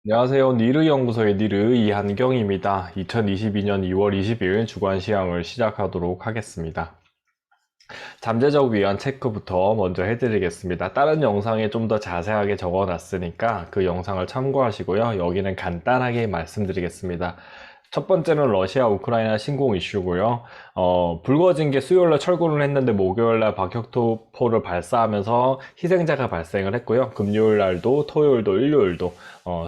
안녕하세요. 니르 연구소의 니르 이한경입니다. 2022년 2월 20일 주간 시황을 시작하도록 하겠습니다. 잠재적 위험 체크부터 먼저 해드리겠습니다. 다른 영상에 좀 더 자세하게 적어놨으니까 그 영상을 참고하시고요. 여기는 간단하게 말씀드리겠습니다. 첫 번째는 러시아 우크라이나 신공 이슈고요. 불거진 게 수요일날 철거를 했는데 목요일날 박격포를 발사하면서 희생자가 발생을 했고요. 금요일날도 토요일도 일요일도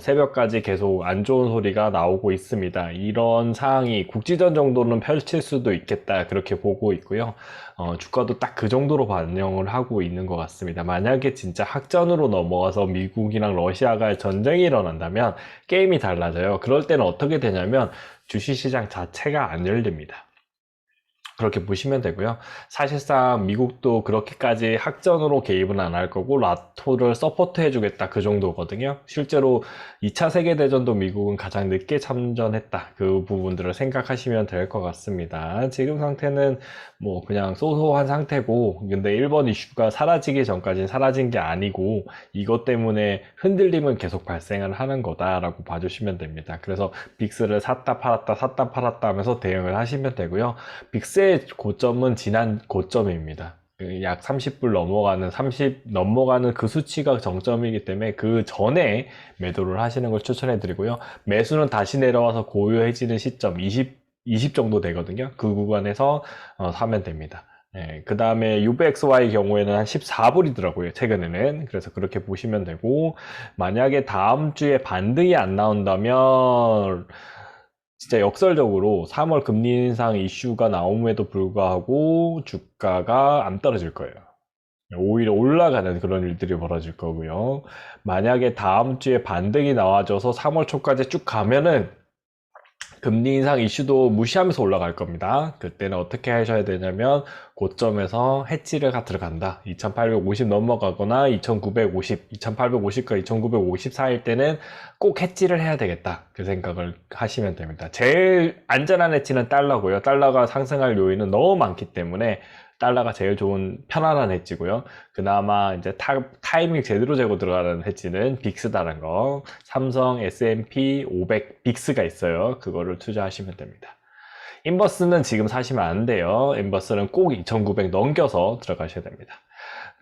새벽까지 계속 안 좋은 소리가 나오고 있습니다. 이런 상황이 국지전 정도는 펼칠 수도 있겠다, 그렇게 보고 있고요. 주가도 딱 그 정도로 반영을 하고 있는 것 같습니다. 만약에 진짜 확전으로 넘어가서 미국이랑 러시아가 전쟁이 일어난다면 게임이 달라져요. 그럴 때는 어떻게 되냐면 주식시장 자체가 안 열립니다. 그렇게 보시면 되고요. 사실상 미국도 그렇게까지 학전으로 개입은 안 할 거고 나토를 서포트 해주겠다, 그 정도거든요. 실제로 2차 세계대전도 미국은 가장 늦게 참전했다, 그 부분들을 생각하시면 될 것 같습니다. 지금 상태는 뭐 그냥 소소한 상태고, 근데 일본 이슈가 사라지기 전까지는 사라진 게 아니고 이것 때문에 흔들림은 계속 발생을 하는 거다라고 봐주시면 됩니다. 그래서 빅스를 샀다 팔았다 샀다 팔았다 하면서 대응을 하시면 되고요. 빅스의 고점은 지난 고점입니다. 약 30불 넘어가는, 30 넘어가는 그 수치가 정점이기 때문에 그 전에 매도를 하시는 걸 추천해 드리고요. 매수는 다시 내려와서 고요해지는 시점 20 정도 되거든요. 그 구간에서 사면 됩니다. 그 다음에 UVXY 경우에는 한 14불이더라고요, 최근에는. 그래서 그렇게 보시면 되고, 만약에 다음 주에 반등이 안 나온다면 진짜 역설적으로 3월 금리 인상 이슈가 나옴에도 불구하고 주가가 안 떨어질 거예요. 오히려 올라가는 그런 일들이 벌어질 거고요. 만약에 다음 주에 반등이 나와줘서 3월 초까지 쭉 가면은 금리 인상 이슈도 무시하면서 올라갈 겁니다. 그때는 어떻게 하셔야 되냐면 고점에서 해지가 들어간다. 2850 넘어가거나 2950, 2850과 2950 사이일 때는 꼭 해지를 해야 되겠다, 그 생각을 하시면 됩니다. 제일 안전한 해지는 달러고요. 달러가 상승할 요인은 너무 많기 때문에 달러가 제일 좋은 편안한 해지고요. 그나마 이제 타이밍 제대로 재고 들어가는 해지는 빅스다라는 거. 삼성 S&P 500 빅스가 있어요. 그거를 투자하시면 됩니다. 인버스는 지금 사시면 안 돼요. 인버스는 꼭 2,900 넘겨서 들어가셔야 됩니다.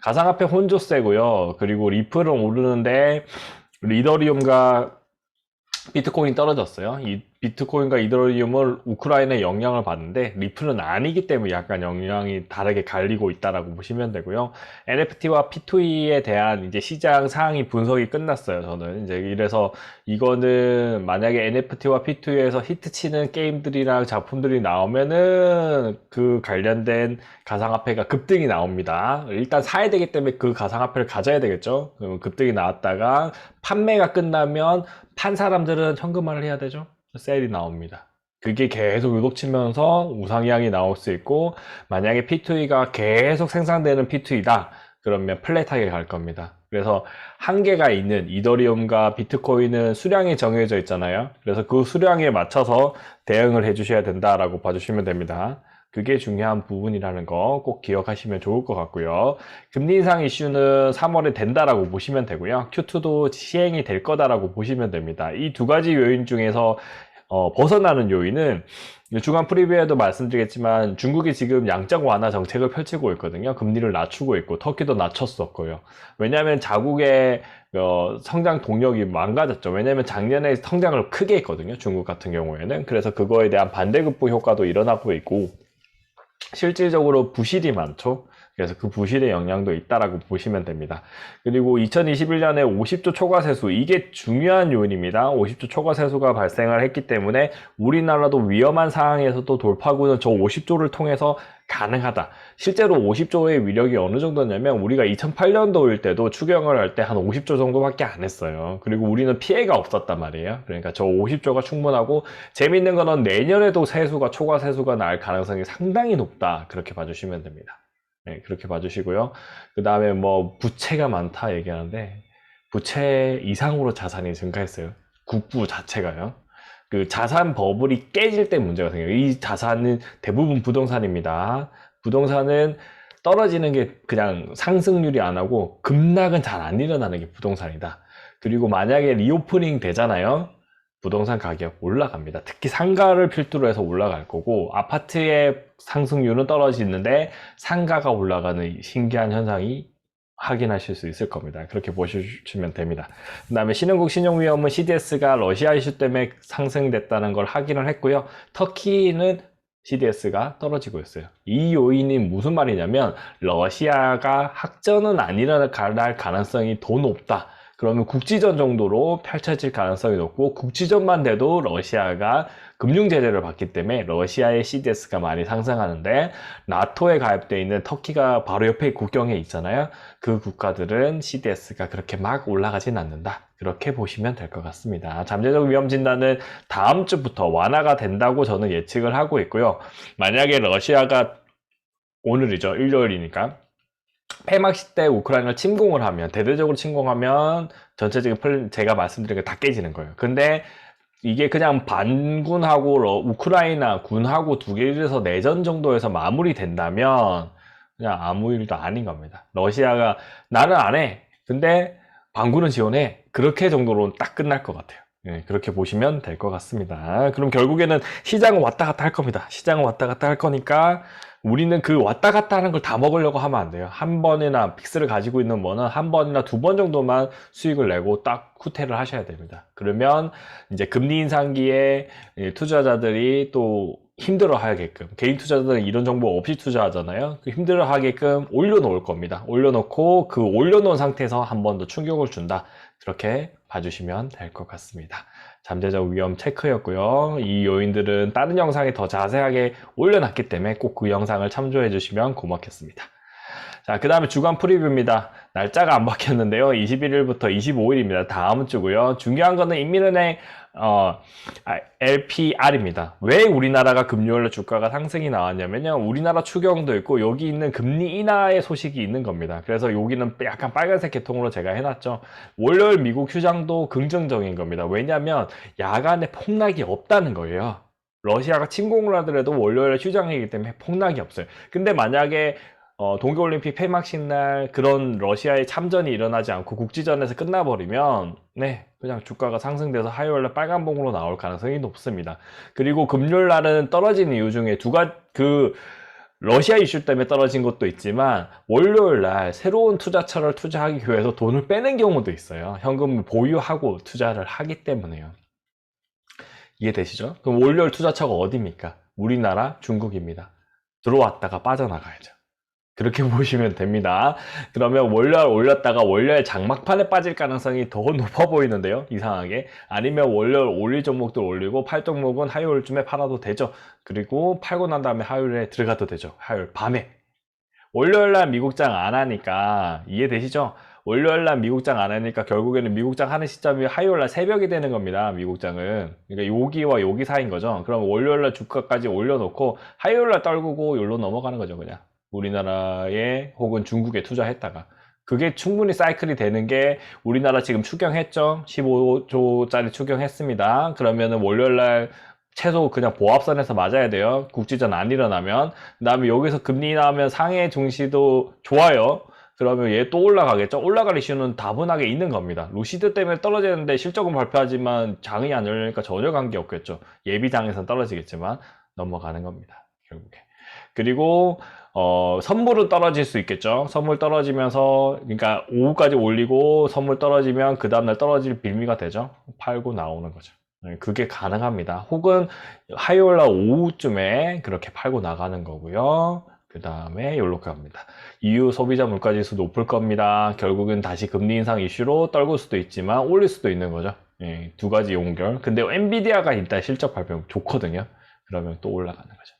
가상화폐 혼조세고요. 그리고 리플은 오르는데 이더리움과 비트코인이 떨어졌어요. 이 비트코인과 이더리움을 우크라이나의 영향을 받는데 리플은 아니기 때문에 약간 영향이 다르게 갈리고 있다라고 보시면 되고요. NFT와 P2E에 대한 이제 시장 상황이 분석이 끝났어요. 저는 이제 이래서 이거는 만약에 NFT와 P2E에서 히트치는 게임들이랑 작품들이 나오면은 그 관련된 가상화폐가 급등이 나옵니다. 일단 사야 되기 때문에 그 가상화폐를 가져야 되겠죠. 그럼 급등이 나왔다가 판매가 끝나면 판 사람들은 현금화를 해야 되죠. 세일이 나옵니다. 그게 계속 요동치면서 우상향이 나올 수 있고, 만약에 P2E가 계속 생산되는 P2E다 그러면 플랫하게 갈 겁니다. 그래서 한계가 있는 이더리움과 비트코인은 수량이 정해져 있잖아요. 그래서 그 수량에 맞춰서 대응을 해주셔야 된다라고 봐주시면 됩니다. 그게 중요한 부분이라는 거 꼭 기억하시면 좋을 것 같고요. 금리 인상 이슈는 3월에 된다라고 보시면 되고요. Q2도 시행이 될 거다라고 보시면 됩니다. 이 두 가지 요인 중에서 벗어나는 요인은 주간 프리뷰에도 말씀드리겠지만 중국이 지금 양적 완화 정책을 펼치고 있거든요. 금리를 낮추고 있고 터키도 낮췄었고요. 왜냐하면 자국의 성장 동력이 망가졌죠. 왜냐하면 작년에 성장을 크게 했거든요, 중국 같은 경우에는. 그래서 그거에 대한 반대급부 효과도 일어나고 있고 실질적으로 부실이 많죠. 그래서 그 부실의 영향도 있다라고 보시면 됩니다. 그리고 2021년에 50조 초과 세수, 이게 중요한 요인입니다. 50조 초과 세수가 발생을 했기 때문에 우리나라도 위험한 상황에서도 돌파구는 저 50조를 통해서 가능하다. 실제로 50조의 위력이 어느 정도냐면 우리가 2008년도일 때도 추경을 할 때 한 50조 정도밖에 안 했어요. 그리고 우리는 피해가 없었단 말이에요. 그러니까 저 50조가 충분하고, 재밌는 거는 내년에도 세수가, 초과 세수가 날 가능성이 상당히 높다, 그렇게 봐주시면 됩니다. 네, 그렇게 봐주시고요. 그 다음에 뭐 부채가 많다 얘기하는데 부채 이상으로 자산이 증가했어요. 국부 자체가요. 그 자산 버블이 깨질 때 문제가 생겨요. 이 자산은 대부분 부동산입니다. 부동산은 떨어지는 게 그냥 상승률이 안 하고 급락은 잘 안 일어나는 게 부동산이다. 그리고 만약에 리오프닝 되잖아요. 부동산 가격 올라갑니다. 특히 상가를 필두로 해서 올라갈 거고, 아파트의 상승률은 떨어지는데 상가가 올라가는 신기한 현상이 확인하실 수 있을 겁니다. 그렇게 보시면 됩니다. 그 다음에 신흥국 신용위험은 CDS가 러시아 이슈 때문에 상승됐다는 걸 확인을 했고요. 터키는 CDS가 떨어지고 있어요. 이 요인이 무슨 말이냐면 러시아가 확전은 안 일어날 가능성이 더 높다. 그러면 국지전 정도로 펼쳐질 가능성이 높고, 국지전만 돼도 러시아가 금융 제재를 받기 때문에 러시아의 CDS가 많이 상승하는데, 나토에 가입되어 있는 터키가 바로 옆에 국경에 있잖아요. 그 국가들은 CDS가 그렇게 막 올라가진 않는다. 그렇게 보시면 될 것 같습니다. 잠재적 위험 진단은 다음 주부터 완화가 된다고 저는 예측을 하고 있고요. 만약에 러시아가 오늘이죠. 일요일이니까. 폐막식 때 우크라이나를 침공을 하면, 대대적으로 침공하면 전체적인 제가 말씀드린 게 다 깨지는 거예요. 근데 이게 그냥 반군하고 우크라이나 군하고 두 개에서 내전 정도에서 마무리된다면 그냥 아무 일도 아닌 겁니다. 러시아가 나는 안 해. 근데 반군은 지원해. 그렇게 정도로 딱 끝날 것 같아요. 네, 그렇게 보시면 될 것 같습니다. 그럼 결국에는 시장은 왔다 갔다 할 겁니다. 시장은 왔다 갔다 할 거니까 우리는 그 왔다 갔다 하는 걸 다 먹으려고 하면 안 돼요. 한 번이나 픽스를 가지고 있는 거는 한 번이나 두 번 정도만 수익을 내고 딱 후퇴를 하셔야 됩니다. 그러면 이제 금리 인상기에 투자자들이 또 힘들어 하게끔, 개인 투자자들은 이런 정보 없이 투자하잖아요. 힘들어 하게끔 올려놓을 겁니다. 올려놓고 그 올려놓은 상태에서 한 번 더 충격을 준다. 그렇게 봐주시면 될 것 같습니다. 잠재적 위험 체크였고요. 이 요인들은 다른 영상에 더 자세하게 올려놨기 때문에 꼭 그 영상을 참조해 주시면 고맙겠습니다. 자, 그 다음에 주간 프리뷰입니다. 날짜가 안 바뀌었는데요. 21일부터 25일입니다. 다음 주고요. 중요한 거는 인민은행 LPR입니다. 왜 우리나라가 금요일에 주가가 상승이 나왔냐면요. 우리나라 추경도 있고 여기 있는 금리 인하의 소식이 있는 겁니다. 그래서 여기는 약간 빨간색 계통으로 제가 해놨죠. 월요일 미국 휴장도 긍정적인 겁니다. 왜냐하면 야간에 폭락이 없다는 거예요. 러시아가 침공을 하더라도 월요일에 휴장이기 때문에 폭락이 없어요. 근데 만약에 동계올림픽 폐막식 날 그런 러시아의 참전이 일어나지 않고 국지전에서 끝나버리면 네, 그냥 주가가 상승돼서 화요일날 빨간봉으로 나올 가능성이 높습니다. 그리고 금요일 날은 떨어진 이유 중에 러시아 이슈 때문에 떨어진 것도 있지만 월요일 날 새로운 투자처를 투자하기 위해서 돈을 빼는 경우도 있어요. 현금을 보유하고 투자를 하기 때문에요. 이해되시죠? 그럼 월요일 투자처가 어디입니까? 우리나라, 중국입니다. 들어왔다가 빠져나가야죠. 그렇게 보시면 됩니다. 그러면 월요일 올렸다가 월요일 장막판에 빠질 가능성이 더 높아 보이는데요. 이상하게. 아니면 월요일 올릴 종목들 올리고 팔 종목은 화요일쯤에 팔아도 되죠. 그리고 팔고 난 다음에 화요일에 들어가도 되죠. 화요일 밤에. 월요일날 미국장 안 하니까 이해되시죠? 월요일날 미국장 안 하니까 결국에는 미국장 하는 시점이 화요일날 새벽이 되는 겁니다. 미국장은. 그러니까 여기와 여기 사이인 거죠. 그럼 월요일날 주가까지 올려놓고 화요일날 떨구고 여기로 넘어가는 거죠. 그냥. 우리나라에 혹은 중국에 투자했다가 그게 충분히 사이클이 되는 게 우리나라 지금 추경했죠. 15조짜리 추경했습니다. 그러면은 월요일날 최소 그냥 보합선에서 맞아야 돼요. 국지전 안 일어나면. 그 다음에 여기서 금리 나오면 상해 증시도 좋아요. 그러면 얘 또 올라가겠죠. 올라갈 이슈는 다분하게 있는 겁니다. 루시드 때문에 떨어지는데 실적은 발표하지만 장이 안 열리니까 전혀 관계 없겠죠. 예비장에선 떨어지겠지만 넘어가는 겁니다. 결국에. 그리고 선물은 떨어질 수 있겠죠. 선물 떨어지면서 그러니까 오후까지 올리고 선물 떨어지면 그 다음날 떨어질 빌미가 되죠. 팔고 나오는 거죠. 그게 가능합니다. 혹은 화요일날 오후쯤에 그렇게 팔고 나가는 거고요. 그 다음에 이렇게 갑니다. EU 소비자 물가지수 높을 겁니다. 결국은 다시 금리 인상 이슈로 떨굴 수도 있지만 올릴 수도 있는 거죠. 두 가지 연결. 근데 엔비디아가 일단 실적 발표 좋거든요. 그러면 또 올라가는 거죠.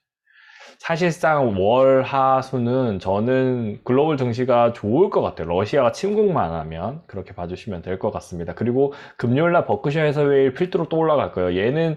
사실상 월, 하, 수는 저는 글로벌 증시가 좋을 것 같아요. 러시아가 침공만 하면 그렇게 봐주시면 될 것 같습니다. 그리고 금요일날 버크셔 해서웨일 필두로 또 올라갈 거예요. 얘는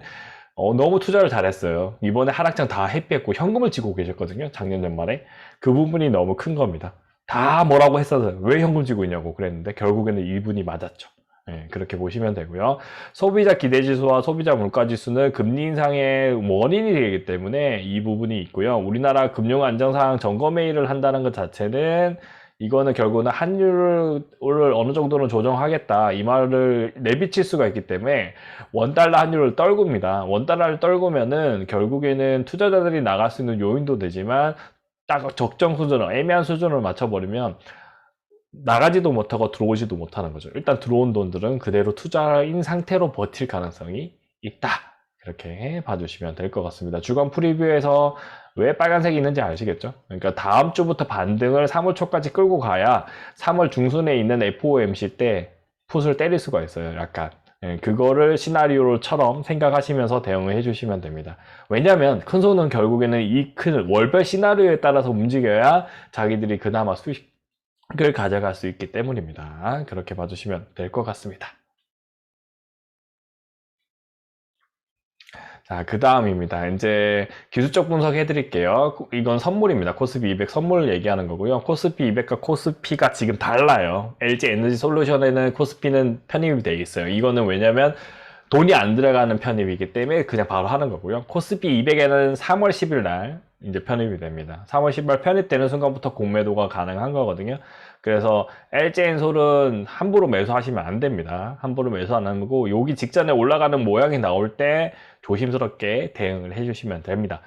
너무 투자를 잘했어요. 이번에 하락장 다 회피했고 현금을 쥐고 계셨거든요. 작년 연말에. 그 부분이 너무 큰 겁니다. 다 뭐라고 했어서 왜 현금 쥐고 있냐고 그랬는데 결국에는 이분이 맞았죠. 네, 그렇게 보시면 되고요. 소비자 기대지수와 소비자 물가지수는 금리 인상의 원인이 되기 때문에 이 부분이 있고요. 우리나라 금융안정상 점검회의를 한다는 것 자체는 이거는 결국은 환율을 어느 정도는 조정하겠다 이 말을 내비칠 수가 있기 때문에 원달러 환율을 떨굽니다. 원달러를 떨구면은 결국에는 투자자들이 나갈 수 있는 요인도 되지만 딱 적정 수준을 애매한 수준을 맞춰버리면 나가지도 못하고 들어오지도 못하는 거죠. 일단 들어온 돈들은 그대로 투자인 상태로 버틸 가능성이 있다. 그렇게 봐주시면 될 것 같습니다. 주간 프리뷰에서 왜 빨간색이 있는지 아시겠죠? 그러니까 다음 주부터 반등을 3월 초까지 끌고 가야 3월 중순에 있는 FOMC 때 풋을 때릴 수가 있어요. 약간. 그거를 시나리오처럼 생각하시면서 대응을 해주시면 됩니다. 왜냐하면 큰 손은 결국에는 이 큰 월별 시나리오에 따라서 움직여야 자기들이 그나마 수익을 가져갈 수 있기 때문입니다. 그렇게 봐주시면 될 것 같습니다. 자, 그 다음입니다. 이제 기술적 분석 해드릴게요. 이건 선물입니다. 코스피 200 선물 얘기하는 거고요. 코스피 200과 코스피가 지금 달라요. LG 에너지 솔루션에는 코스피는 편입이 되어 있어요. 이거는 왜냐면 돈이 안 들어가는 편입이기 때문에 그냥 바로 하는 거고요. 코스피 200에는 3월 10일 날 이제 편입이 됩니다. 3월 10일 편입되는 순간부터 공매도가 가능한 거거든요. 그래서 LG엔솔은 함부로 매수하시면 안 됩니다. 함부로 매수 안 하고 여기 직전에 올라가는 모양이 나올 때 조심스럽게 대응을 해주시면 됩니다.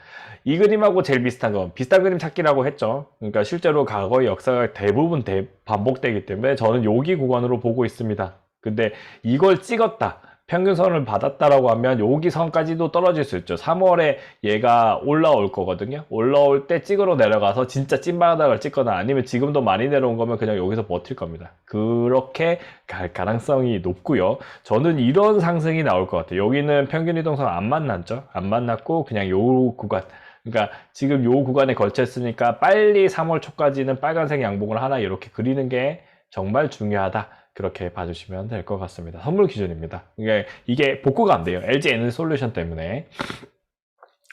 이 그림하고 제일 비슷한 건 비슷한 그림 찾기라고 했죠. 그러니까 실제로 과거의 역사가 대부분 반복되기 때문에 저는 여기 구간으로 보고 있습니다. 근데 이걸 찍었다. 평균선을 받았다라고 하면 여기 선까지도 떨어질 수 있죠. 3월에 얘가 올라올 거거든요. 올라올 때 찍으러 내려가서 진짜 찐바닥을 찍거나 아니면 지금도 많이 내려온 거면 그냥 여기서 버틸 겁니다. 그렇게 갈 가능성이 높고요. 저는 이런 상승이 나올 것 같아요. 여기는 평균 이동선 안 만났죠. 안 만났고 그냥 요 구간, 그러니까 지금 요 구간에 걸쳤으니까 빨리 3월 초까지는 빨간색 양봉을 하나 이렇게 그리는 게 정말 중요하다. 그렇게 봐주시면 될 것 같습니다. 선물 기준입니다. 이게 복구가 안 돼요. LG 에너지 솔루션 때문에.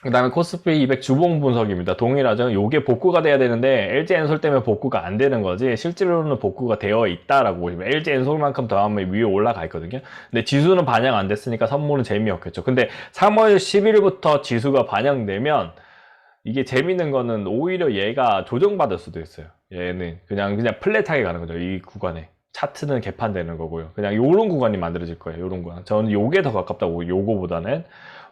그 다음에 코스피 200 주봉 분석입니다. 동일하죠. 요게 복구가 돼야 되는데 LG 엔솔 때문에 복구가 안 되는 거지 실제로는 복구가 되어 있다라고 보시면 LG 엔솔만큼 더 하면 위에 올라가 있거든요. 근데 지수는 반영 안 됐으니까 선물은 재미없겠죠. 근데 3월 10일부터 지수가 반영되면 이게 재밌는 거는 오히려 얘가 조정받을 수도 있어요. 얘는 그냥 플랫하게 가는 거죠. 이 구간에. 차트는 개판되는 거고요. 그냥 요런 구간이 만들어질 거예요. 요런 구간. 저는 요게 더 가깝다고, 요거보다는.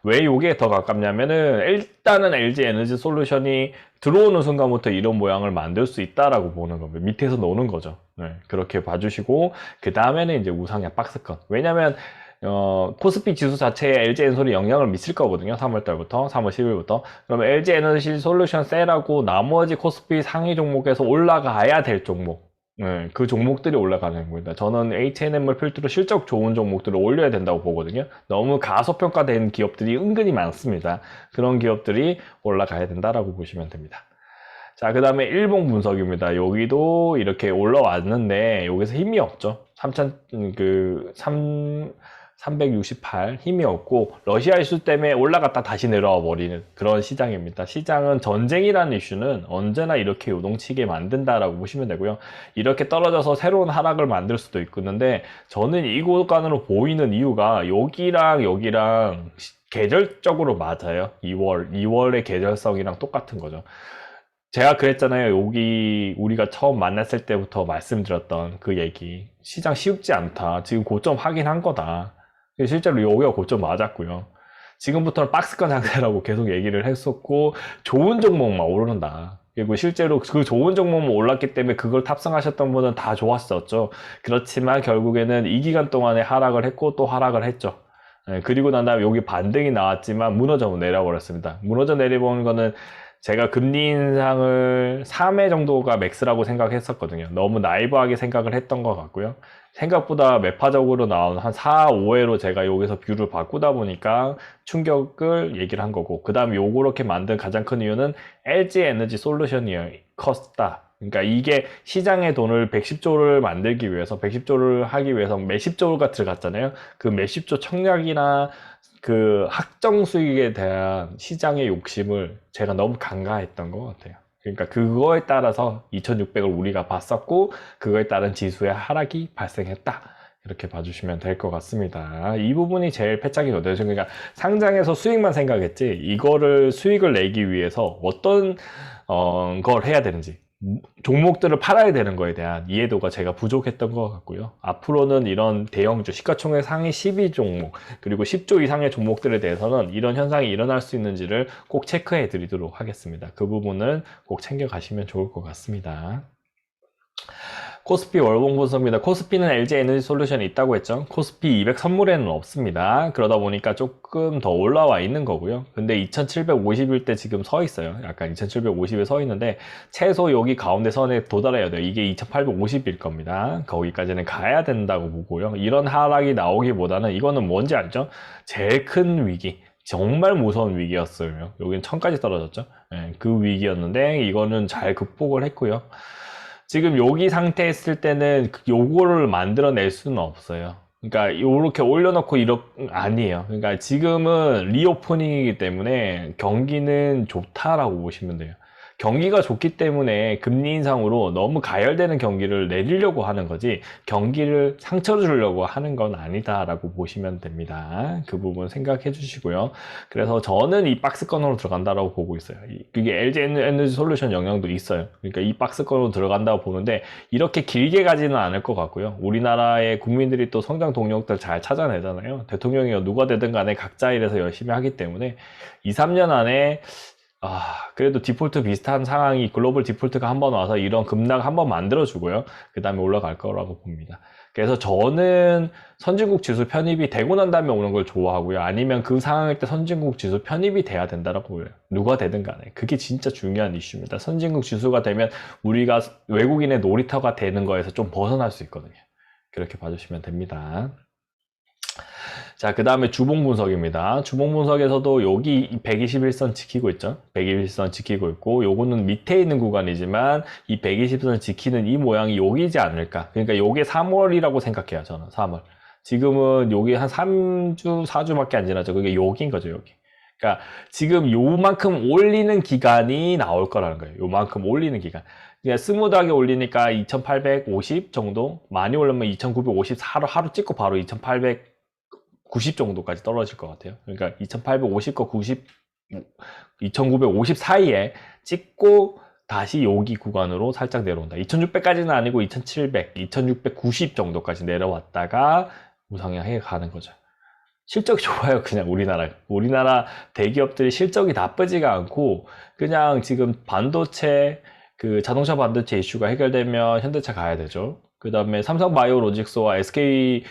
왜 요게 더 가깝냐면은, 일단은 LG 에너지 솔루션이 들어오는 순간부터 이런 모양을 만들 수 있다라고 보는 겁니다. 밑에서 노는 거죠. 네, 그렇게 봐주시고, 그 다음에는 이제 우상향 박스권. 왜냐면, 코스피 지수 자체에 LG 엔솔이 영향을 미칠 거거든요. 3월달부터, 3월 10일부터. 그러면 LG 에너지 솔루션 셀하고 나머지 코스피 상위 종목에서 올라가야 될 종목. 네, 그 종목들이 올라가는 겁니다. 저는 H&M을 필두로 실적 좋은 종목들을 올려야 된다고 보거든요. 너무 가소평가된 기업들이 은근히 많습니다. 그런 기업들이 올라가야 된다라고 보시면 됩니다. 자, 그 다음에 일봉 분석입니다. 여기도 이렇게 올라왔는데 여기서 힘이 없죠. 368 힘이 없고 러시아 이슈 때문에 올라갔다 다시 내려와 버리는 그런 시장입니다. 시장은 전쟁이라는 이슈는 언제나 이렇게 요동치게 만든다라고 보시면 되고요. 이렇게 떨어져서 새로운 하락을 만들 수도 있는데 저는 이 구간으로 보이는 이유가 여기랑 계절적으로 맞아요. 2월의 계절성이랑 똑같은 거죠. 제가 그랬잖아요. 여기 우리가 처음 만났을 때부터 말씀드렸던 그 얘기. 시장 쉽지 않다. 지금 고점 확인한 거다. 실제로 여기가 고점 맞았고요. 지금부터는 박스권 상태라고 계속 얘기를 했었고 좋은 종목만 오른다. 그리고 실제로 그 좋은 종목만 올랐기 때문에 그걸 탑승하셨던 분은 다 좋았었죠. 그렇지만 결국에는 이 기간 동안에 하락을 했고 또 하락을 했죠. 그리고 난 다음에 여기 반등이 나왔지만 무너져 내려버렸습니다. 무너져 내려버린 거는 제가 금리 인상을 3회 정도가 맥스라고 생각했었거든요. 너무 나이브하게 생각을 했던 것 같고요. 생각보다 매파적으로 나온 한 4, 5회로 제가 여기서 뷰를 바꾸다 보니까 충격을 얘기를 한 거고, 그 다음에 요렇게 만든 가장 큰 이유는 LG 에너지 솔루션이 컸다. 그러니까 이게 시장의 돈을 110조를 만들기 위해서 110조를 하기 위해서 몇십 조가 들어갔잖아요. 그 몇십 조 청약이나 그 확정 수익에 대한 시장의 욕심을 제가 너무 간과했던 것 같아요. 그러니까 그거에 따라서 2600을 우리가 봤었고 그거에 따른 지수의 하락이 발생했다. 이렇게 봐주시면 될 것 같습니다. 이 부분이 제일 패착이거든요. 그러니까 상장에서 수익만 생각했지 이거를 수익을 내기 위해서 어떤 걸 해야 되는지 종목들을 팔아야 되는 거에 대한 이해도가 제가 부족했던 것 같고요. 앞으로는 이런 대형주, 시가총액 상위 12종목, 그리고 10조 이상의 종목들에 대해서는 이런 현상이 일어날 수 있는지를 꼭 체크해 드리도록 하겠습니다. 그 부분은 꼭 챙겨 가시면 좋을 것 같습니다. 코스피 월봉 분석입니다. 코스피는 LG에너지솔루션이 있다고 했죠. 코스피 200 선물에는 없습니다. 그러다 보니까 조금 더 올라와 있는 거고요. 근데 2750일 때 지금 서 있어요. 약간 2750에 서 있는데 최소 여기 가운데 선에 도달해야 돼요. 이게 2850일 겁니다. 거기까지는 가야 된다고 보고요. 이런 하락이 나오기보다는 이거는 뭔지 알죠? 제일 큰 위기. 정말 무서운 위기였어요. 여기는 1000까지 떨어졌죠. 네, 그 위기였는데 이거는 잘 극복을 했고요. 지금 여기 상태 했을 때는 요거를 만들어낼 수는 없어요. 그러니까 요렇게 올려놓고 아니에요. 그러니까 지금은 리오프닝이기 때문에 경기는 좋다라고 보시면 돼요. 경기가 좋기 때문에 금리 인상으로 너무 가열되는 경기를 내리려고 하는 거지 경기를 상처를 주려고 하는 건 아니다라고 보시면 됩니다. 그 부분 생각해 주시고요. 그래서 저는 이 박스권으로 들어간다라고 보고 있어요. 그게 LG 에너지 솔루션 영향도 있어요. 그러니까 이 박스권으로 들어간다고 보는데 이렇게 길게 가지는 않을 것 같고요. 우리나라의 국민들이 또 성장 동력들 잘 찾아내잖아요. 대통령이 누가 되든 간에 각자 일해서 열심히 하기 때문에 2, 3년 안에 그래도 디폴트 비슷한 상황이 글로벌 디폴트가 한번 와서 이런 급락 한번 만들어주고요. 그 다음에 올라갈 거라고 봅니다. 그래서 저는 선진국 지수 편입이 되고 난 다음에 오는 걸 좋아하고요. 아니면 그 상황일 때 선진국 지수 편입이 돼야 된다고 보여요. 누가 되든 간에. 그게 진짜 중요한 이슈입니다. 선진국 지수가 되면 우리가 외국인의 놀이터가 되는 거에서 좀 벗어날 수 있거든요. 그렇게 봐주시면 됩니다. 자, 그 다음에 주봉 분석입니다. 주봉 분석에서도 여기 121선 지키고 있죠. 121선 지키고 있고 요거는 밑에 있는 구간이지만 이 120선 지키는 이 모양이 여기지 않을까. 그러니까 요게 3월이라고 생각해요. 저는 3월. 지금은 여기 한 3주, 4주밖에 안 지났죠. 그게 여기인 거죠. 여기. 그러니까 지금 요만큼 올리는 기간이 나올 거라는 거예요. 요만큼 올리는 기간. 그냥 스무드하게 올리니까 2850 정도, 많이 올리면 2950 하루 찍고 바로 2890 정도까지 떨어질 것 같아요. 그러니까 2850과 90, 2950 사이에 찍고 다시 여기 구간으로 살짝 내려온다. 2600까지는 아니고 2700, 2690 정도까지 내려왔다가 우상향해 가는 거죠. 실적이 좋아요. 그냥 우리나라 대기업들이 실적이 나쁘지가 않고 그냥 지금 반도체 그 자동차 반도체 이슈가 해결되면 현대차 가야 되죠. 그 다음에 삼성바이오로직스와 SK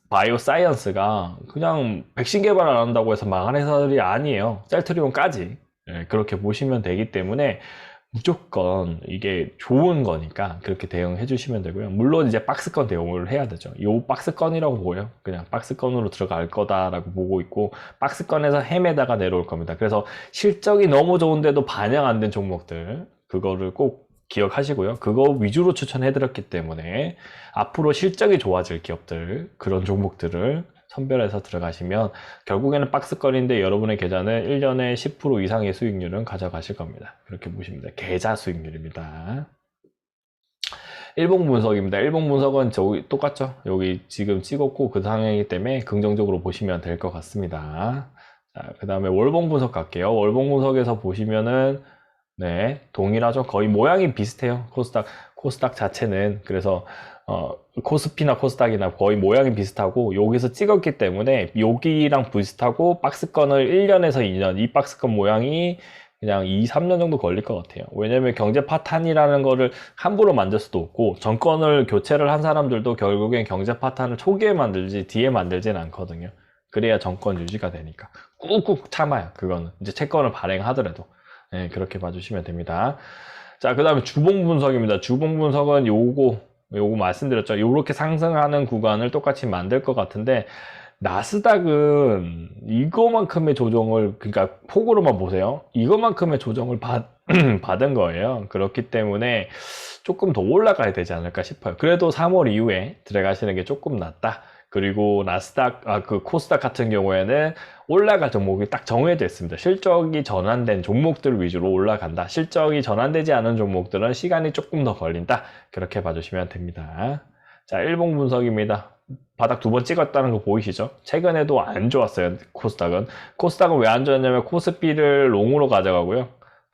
바이오사이언스가 그냥 백신 개발 안 한다고 해서 망한 회사들이 아니에요. 셀트리온까지. 그렇게 보시면 되기 때문에 무조건 이게 좋은 거니까 그렇게 대응해 주시면 되고요. 물론 이제 박스권 대응을 해야 되죠. 요 박스권이라고 보여요. 그냥 박스권으로 들어갈 거다라고 보고 있고 박스권에서 헤매다가 내려올 겁니다. 그래서 실적이 너무 좋은데도 반영 안 된 종목들 그거를 꼭 기억하시고요. 그거 위주로 추천해 드렸기 때문에 앞으로 실적이 좋아질 기업들 그런 종목들을 선별해서 들어가시면 결국에는 박스권인데 여러분의 계좌는 1년에 10% 이상의 수익률은 가져가실 겁니다. 그렇게 보시면 돼요. 계좌 수익률입니다. 일봉 분석입니다. 일봉 분석은 저기 똑같죠? 여기 지금 찍었고 그 상황이기 때문에 긍정적으로 보시면 될 것 같습니다. 자, 그 다음에 월봉 분석 갈게요. 월봉 분석에서 보시면은 네, 동일하죠. 거의 모양이 비슷해요. 코스닥 자체는. 그래서, 코스피나 코스닥이나 거의 모양이 비슷하고, 여기서 찍었기 때문에, 여기랑 비슷하고, 박스권을 1년에서 2년, 이 박스권 모양이 그냥 2, 3년 정도 걸릴 것 같아요. 왜냐면 경제 파탄이라는 거를 함부로 만들 수도 없고, 정권을 교체를 한 사람들도 결국엔 경제 파탄을 초기에 만들지, 뒤에 만들진 않거든요. 그래야 정권 유지가 되니까. 꾹꾹 참아요, 그거는. 이제 채권을 발행하더라도. 네, 그렇게 봐주시면 됩니다. 자, 그 다음에 주봉 분석입니다. 주봉 분석은 요거 말씀드렸죠. 요렇게 상승하는 구간을 똑같이 만들 것 같은데, 나스닥은 이거만큼의 조정을, 그러니까 폭으로만 보세요. 이거만큼의 조정을 받은 거예요. 그렇기 때문에 조금 더 올라가야 되지 않을까 싶어요. 그래도 3월 이후에 들어가시는 게 조금 낫다. 그리고 코스닥 같은 경우에는 올라갈 종목이 딱 정해져 있습니다. 실적이 전환된 종목들 위주로 올라간다. 실적이 전환되지 않은 종목들은 시간이 조금 더 걸린다. 그렇게 봐주시면 됩니다. 자, 일봉 분석입니다. 바닥 2번 찍었다는 거 보이시죠? 최근에도 안 좋았어요. 코스닥은 왜 안 좋았냐면 코스피를 롱으로 가져가고요.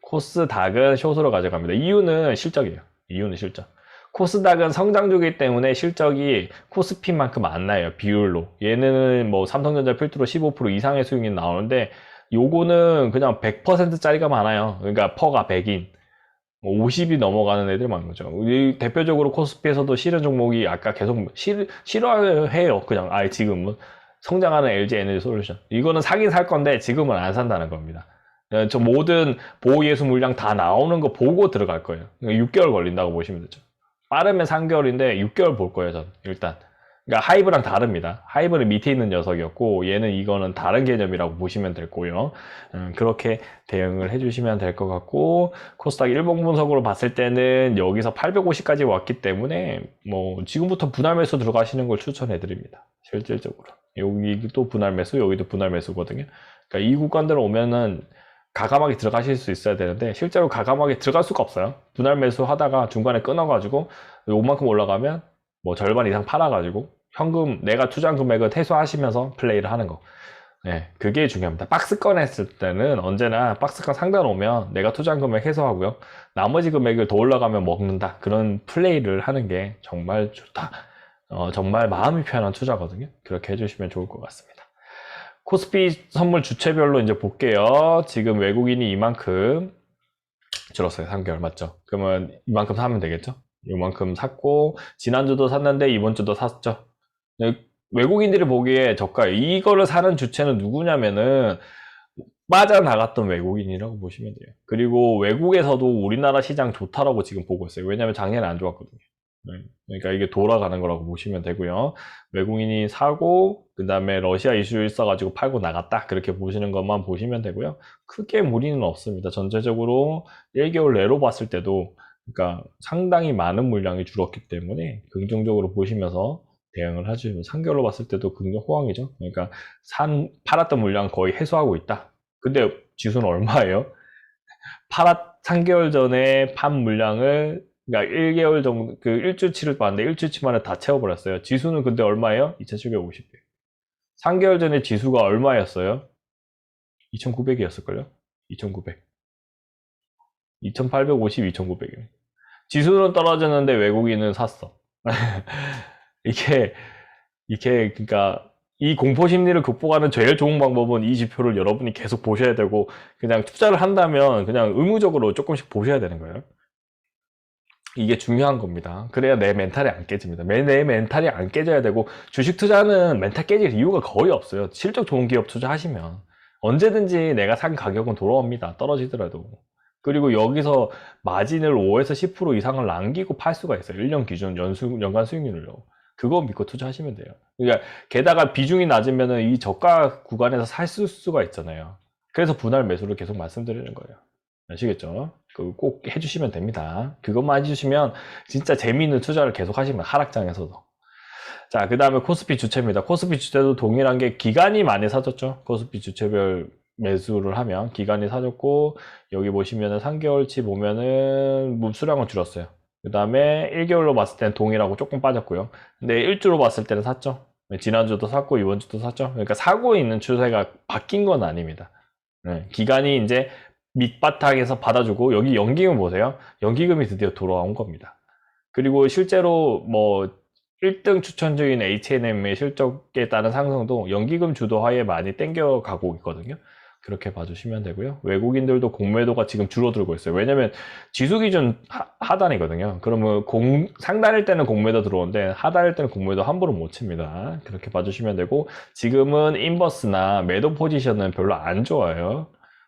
코스닥은 숏으로 가져갑니다. 이유는 실적이에요. 이유는 실적. 코스닥은 성장주기 때문에 실적이 코스피만큼 안 나요. 비율로. 얘는 뭐 삼성전자 필두로 15% 이상의 수익이 나오는데 요거는 그냥 100%짜리가 많아요. 그러니까 퍼가 100인. 50이 넘어가는 애들 많은 거죠. 대표적으로 코스피에서도 싫은 종목이 아까 계속 싫어해요. 그냥 아예 지금은 성장하는 LG 에너지 솔루션. 이거는 사긴 살 건데 지금은 안 산다는 겁니다. 저 모든 보호예수 물량 다 나오는 거 보고 들어갈 거예요. 6개월 걸린다고 보시면 되죠. 빠르면 3개월인데 6개월 볼 거예요, 전 일단. 그러니까 하이브랑 다릅니다. 하이브는 밑에 있는 녀석이었고 얘는 이거는 다른 개념이라고 보시면 되고요. 그렇게 대응을 해주시면 될 것 같고 코스닥 일봉 분석으로 봤을 때는 여기서 850까지 왔기 때문에 뭐 지금부터 분할 매수 들어가시는 걸 추천해 드립니다. 실질적으로 여기 또 분할 매수, 여기도 분할 매수거든요. 그러니까 이 구간대로 오면은 가감하게 들어가실 수 있어야 되는데 실제로 가감하게 들어갈 수가 없어요. 분할 매수 하다가 중간에 끊어가지고 요만큼 올라가면 뭐 절반 이상 팔아가지고 현금 내가 투자한 금액을 퇴소하시면서 플레이를 하는 거. 네, 그게 중요합니다. 박스권 했을 때는 언제나 박스권 상단 오면 내가 투자한 금액 해소하고요. 나머지 금액을 더 올라가면 먹는다. 그런 플레이를 하는 게 정말 좋다. 정말 마음이 편한 투자거든요. 그렇게 해주시면 좋을 것 같습니다. 코스피 선물 주체별로 이제 볼게요. 지금 외국인이 이만큼 줄었어요. 3개월 맞죠? 그러면 이만큼 사면 되겠죠? 이만큼 샀고 지난주도 샀는데 이번주도 샀죠. 외국인들이 보기에 저가예요. 이거를 사는 주체는 누구냐면은 빠져나갔던 외국인이라고 보시면 돼요. 그리고 외국에서도 우리나라 시장 좋다라고 지금 보고 있어요. 왜냐면 작년에 안 좋았거든요. 그러니까 이게 돌아가는 거라고 보시면 되고요. 외국인이 사고 그 다음에 러시아 이슈 있어가지고 팔고 나갔다 그렇게 보시는 것만 보시면 되고요. 크게 무리는 없습니다. 전체적으로 1개월 내로 봤을 때도 그러니까 상당히 많은 물량이 줄었기 때문에 긍정적으로 보시면서 대응을 하시면 3개월로 봤을 때도 긍정 호황이죠. 그러니까 팔았던 물량 거의 해소하고 있다. 근데 지수는 얼마예요? 3개월 전에 판 물량을 그러니까 1개월 정도, 그 일주치를 봤는데 일주치 만에 다 채워버렸어요. 지수는 근데 얼마예요? 2750배. 3개월 전에 지수가 얼마였어요? 2900이었을걸요? 2900. 2850, 2900이요. 지수는 떨어졌는데 외국인은 샀어. 이게, 그러니까, 이 공포 심리를 극복하는 제일 좋은 방법은 이 지표를 여러분이 계속 보셔야 되고, 그냥 투자를 한다면 그냥 의무적으로 조금씩 보셔야 되는 거예요. 이게 중요한 겁니다. 그래야 내 멘탈이 안 깨집니다. 내 멘탈이 안 깨져야 되고 주식 투자는 멘탈 깨질 이유가 거의 없어요. 실적 좋은 기업 투자하시면 언제든지 내가 산 가격은 돌아옵니다. 떨어지더라도. 그리고 여기서 마진을 5에서 10% 이상을 남기고 팔 수가 있어요. 1년 기준 연간 수익률로. 그거 믿고 투자하시면 돼요. 그러니까 게다가 비중이 낮으면 이 저가 구간에서 살 수가 있잖아요. 그래서 분할 매수를 계속 말씀드리는 거예요. 아시겠죠? 꼭 해주시면 됩니다. 그것만 해주시면 진짜 재미있는 투자를 계속 하시면 하락장에서도. 자, 그 다음에 코스피 주체입니다. 코스피 주체도 동일한 게 기간이 많이 사줬죠. 코스피 주체별 매수를 하면 기간이 사줬고 여기 보시면은 3개월치 보면은 수량은 줄었어요. 그 다음에 1개월로 봤을 때는 동일하고 조금 빠졌고요. 근데 1주로 봤을 때는 샀죠. 지난주도 샀고 이번주도 샀죠. 그러니까 사고 있는 추세가 바뀐 건 아닙니다. 기간이 이제 밑바닥에서 받아주고 여기 연기금 보세요. 연기금이 드디어 돌아온 겁니다. 그리고 실제로 뭐 1등 추천주인 H&M의 실적에 따른 상승도 연기금 주도하에 많이 땡겨가고 있거든요. 그렇게 봐주시면 되고요. 외국인들도 공매도가 지금 줄어들고 있어요. 왜냐면 지수 기준 하단이거든요. 그러면 상단일 때는 공매도 들어오는데 하단일 때는 공매도 함부로 못 칩니다. 그렇게 봐주시면 되고 지금은 인버스나 매도 포지션은 별로 안 좋아요.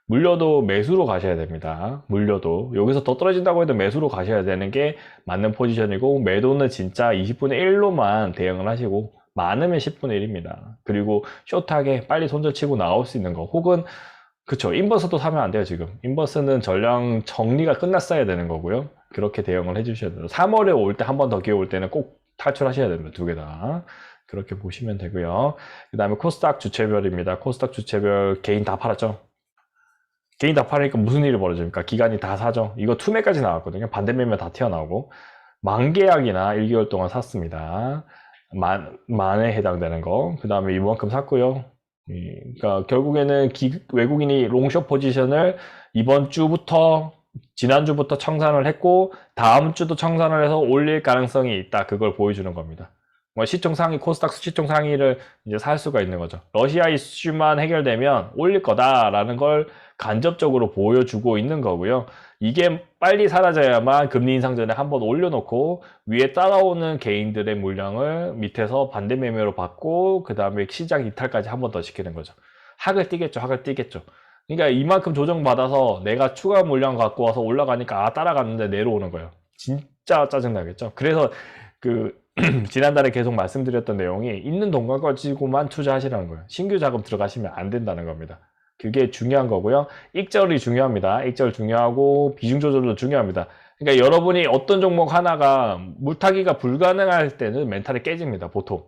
물려도 매수로 가셔야 됩니다. 물려도 여기서 더 떨어진다고 해도 매수로 가셔야 되는 게 맞는 포지션이고 매도는 진짜 20분의 1로만 대응을 하시고 많으면 10분의 1입니다. 그리고 숏하게 빨리 손절치고 나올 수 있는 거 혹은 그쵸 인버스도 사면 안 돼요. 지금 인버스는 전량 정리가 끝났어야 되는 거고요. 그렇게 대응을 해주셔야 돼요. 3월에 올 때 한 번 더 기회 올 때는 꼭 탈출하셔야 됩니다. 두 개 다. 그렇게 보시면 되고요. 그 다음에 코스닥 주체별입니다. 코스닥 주체별 개인 다 팔았죠. 개인 다 팔으니까 무슨 일이 벌어집니까? 기간이 다 사죠. 이거 투매까지 나왔거든요. 반대매매 다 튀어나오고 만계약이나 1개월 동안 샀습니다. 만에 해당되는 거. 그 다음에 이만큼 샀고요. 그러니까 결국에는 외국인이 롱숏 포지션을 이번 주부터 지난주부터 청산을 했고 다음 주도 청산을 해서 올릴 가능성이 있다. 그걸 보여주는 겁니다. 뭐 시총 상위, 코스닥 시총 상위를 이제 살 수가 있는 거죠. 러시아 이슈만 해결되면 올릴 거다라는 걸 간접적으로 보여주고 있는 거고요. 이게 빨리 사라져야만 금리 인상 전에 한번 올려놓고 위에 따라오는 개인들의 물량을 밑에서 반대 매매로 받고 그 다음에 시장 이탈까지 한번 더 시키는 거죠. 학을 띄겠죠. 학을 띄겠죠. 그러니까 이만큼 조정받아서 내가 추가 물량 갖고 와서 올라가니까 따라갔는데 내려오는 거예요. 진짜 짜증나겠죠. 그래서 그 지난달에 계속 말씀드렸던 내용이 있는 돈 가지고만 투자하시라는 거예요. 신규 자금 들어가시면 안 된다는 겁니다. 그게 중요한 거고요. 익절이 중요합니다. 익절 중요하고 비중 조절도 중요합니다. 그러니까 여러분이 어떤 종목 하나가 물타기가 불가능할 때는 멘탈이 깨집니다. 보통.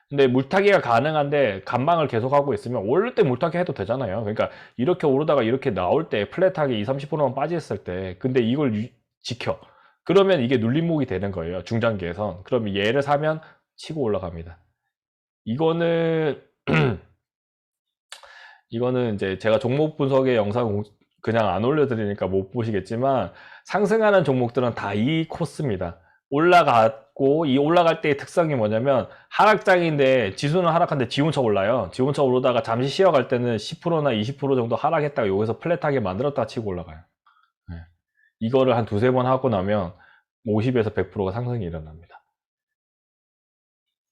근데 물타기가 가능한데 간망을 계속하고 있으면 오를 때 물타기 해도 되잖아요. 그러니까 이렇게 오르다가 이렇게 나올 때 플랫하게 20, 30%만 빠졌을 때 근데 이걸 지켜. 그러면 이게 눌림목이 되는 거예요. 중장기에선. 그러면 얘를 사면 치고 올라갑니다. 이거는 이거는 이제 제가 종목 분석의 영상 그냥 안 올려드리니까 못 보시겠지만 상승하는 종목들은 다 이 코스입니다. 올라갔고 이 올라갈 때의 특성이 뭐냐면 하락장인데 지수는 하락한데 지 혼자 올라요. 지 혼자 오르다가 잠시 쉬어갈 때는 10%나 20% 정도 하락했다가 여기서 플랫하게 만들었다가 치고 올라가요. 네. 이거를 한 두세 번 하고 나면 50에서 100%가 상승이 일어납니다.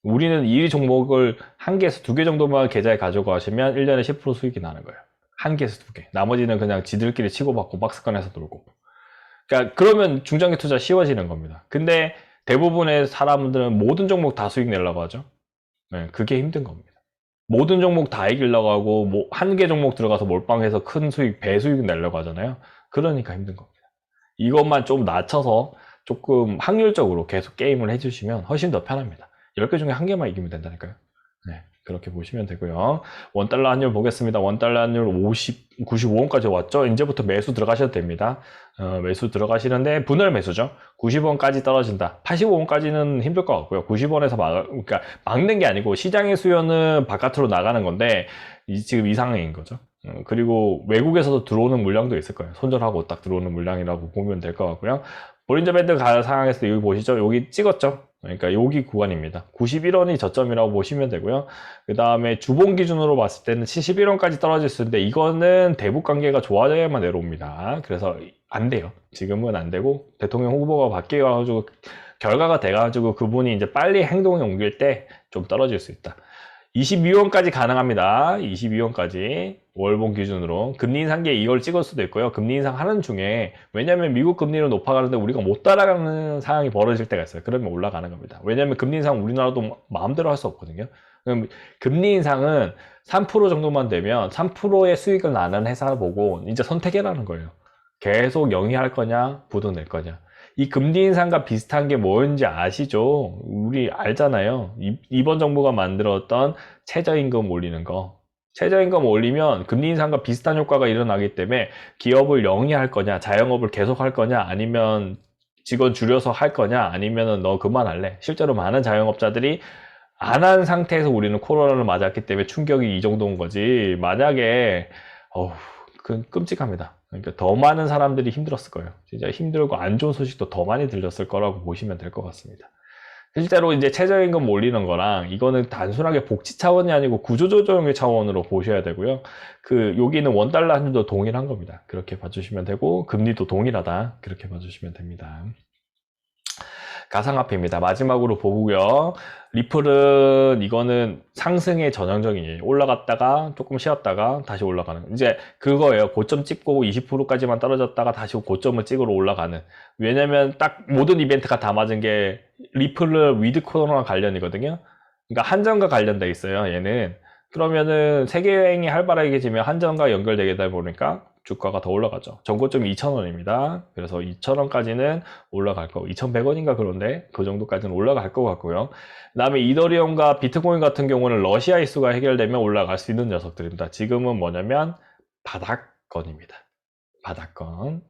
우리는 이 종목을 한 개에서 두 개 정도만 계좌에 가지고 가시면 1년에 10% 수익이 나는 거예요. 한 개에서 두 개. 나머지는 그냥 지들끼리 치고받고 박스권에서 놀고. 그러니까 그러면 중장기 투자 쉬워지는 겁니다. 근데 대부분의 사람들은 모든 종목 다 수익 내려고 하죠. 네, 그게 힘든 겁니다. 모든 종목 다 이기려고 하고 뭐 한 개 종목 들어가서 몰빵해서 큰 수익, 배수익 내려고 하잖아요. 그러니까 힘든 겁니다. 이것만 좀 낮춰서 조금 확률적으로 계속 게임을 해주시면 훨씬 더 편합니다. 10개 중에 한 개만 이기면 된다니까요. 네, 그렇게 보시면 되고요. 원달러 환율 보겠습니다. 원달러 환율 95원까지 왔죠. 이제부터 매수 들어가셔도 됩니다. 매수 들어가시는데 분할 매수죠. 90원까지 떨어진다. 85원까지는 힘들 것 같고요. 90원에서 그러니까 막는 게 아니고 시장의 수요는 바깥으로 나가는 건데 지금 이 상황인 거죠. 그리고 외국에서도 들어오는 물량도 있을 거예요. 손절하고 딱 들어오는 물량이라고 보면 될 것 같고요. 볼린저 밴드 갈 상황에서 여기 보시죠. 여기 찍었죠. 그러니까 여기 구간입니다. 91원이 저점이라고 보시면 되고요. 그 다음에 주봉 기준으로 봤을 때는 71원까지 떨어질 수 있는데 이거는 대북 관계가 좋아져야만 내려옵니다. 그래서 안 돼요. 지금은 안 되고 대통령 후보가 바뀌어가지고 결과가 돼가지고 그분이 이제 빨리 행동에 옮길 때 좀 떨어질 수 있다. 22원까지 가능합니다. 22원까지 월봉 기준으로 금리 인상기에 이걸 찍을 수도 있고요. 금리 인상하는 중에 왜냐하면 미국 금리는 높아가는데 우리가 못 따라가는 상황이 벌어질 때가 있어요. 그러면 올라가는 겁니다. 왜냐하면 금리 인상 우리나라도 마음대로 할 수 없거든요. 그럼 금리 인상은 3% 정도만 되면 3%의 수익을 나는 회사를 보고 이제 선택해라는 거예요. 계속 영위할 거냐, 부도 낼 거냐. 이 금리 인상과 비슷한 게 뭔지 아시죠? 우리 알잖아요. 이번 정부가 만들었던 최저임금 올리는 거. 최저임금 올리면 금리 인상과 비슷한 효과가 일어나기 때문에 기업을 영위할 거냐, 자영업을 계속 할 거냐, 아니면 직원 줄여서 할 거냐, 아니면 너 그만할래. 실제로 많은 자영업자들이 안 한 상태에서 우리는 코로나를 맞았기 때문에 충격이 이 정도인 거지. 만약에 끔찍합니다. 그러니까 더 많은 사람들이 힘들었을 거예요. 진짜 힘들고 안 좋은 소식도 더 많이 들렸을 거라고 보시면 될 것 같습니다. 실제로 이제 최저임금 올리는 거랑 이거는 단순하게 복지 차원이 아니고 구조조정의 차원으로 보셔야 되고요. 여기는 원달러 환율도 동일한 겁니다. 그렇게 봐주시면 되고 금리도 동일하다. 그렇게 봐주시면 됩니다. 가상화폐입니다. 마지막으로 보고요. 리플은 이거는 상승의 전형적인 올라갔다가 조금 쉬었다가 다시 올라가는 이제 그거예요. 고점 찍고 20%까지만 떨어졌다가 다시 고점을 찍으러 올라가는. 왜냐면 딱 모든 이벤트가 다 맞은 게 리플은 위드 코로나 관련이거든요. 그러니까 한전과 관련돼 있어요. 얘는 그러면은 세계 여행이 활발해지면 한전과 연결되게 되다 보니까 주가가 더 올라가죠. 전고점이 2,000원입니다. 그래서 2,000원까지는 올라갈 거고 2,100원인가 그런데 그 정도까지는 올라갈 것 같고요. 그 다음에 이더리움과 비트코인 같은 경우는 러시아 이슈가 해결되면 올라갈 수 있는 녀석들입니다. 지금은 뭐냐면 바닥권입니다. 바닥권.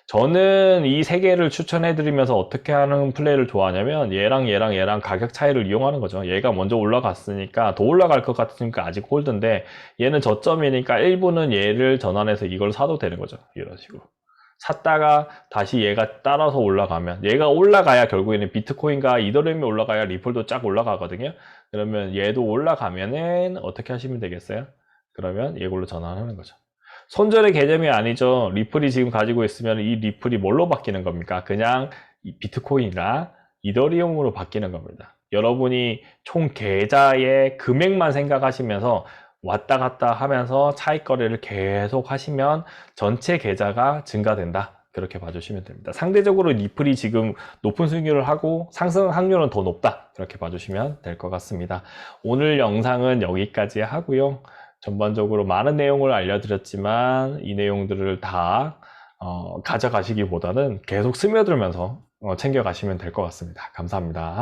저는 이 세 개를 추천해 드리면서 어떻게 하는 플레이를 좋아하냐면 얘랑 가격 차이를 이용하는 거죠. 얘가 먼저 올라갔으니까 더 올라갈 것 같으니까 아직 홀드인데 얘는 저점이니까 일부는 얘를 전환해서 이걸 사도 되는 거죠. 이런 식으로 샀다가 다시 얘가 따라서 올라가면, 얘가 올라가야 결국에는 비트코인과 이더리움이 올라가야 리플도 쫙 올라가거든요. 그러면 얘도 올라가면은 어떻게 하시면 되겠어요? 그러면 이걸로 전환하는 거죠. 손절의 개념이 아니죠. 리플이 지금 가지고 있으면 이 리플이 뭘로 바뀌는 겁니까? 그냥 이 비트코인이나 이더리움으로 바뀌는 겁니다. 여러분이 총 계좌의 금액만 생각하시면서 왔다 갔다 하면서 차익 거래를 계속 하시면 전체 계좌가 증가된다. 그렇게 봐주시면 됩니다. 상대적으로 리플이 지금 높은 수익률을 하고 상승 확률은 더 높다. 그렇게 봐주시면 될 것 같습니다. 오늘 영상은 여기까지 하고요. 전반적으로 많은 내용을 알려드렸지만 이 내용들을 다 가져가시기보다는 계속 스며들면서 챙겨가시면 될 것 같습니다. 감사합니다.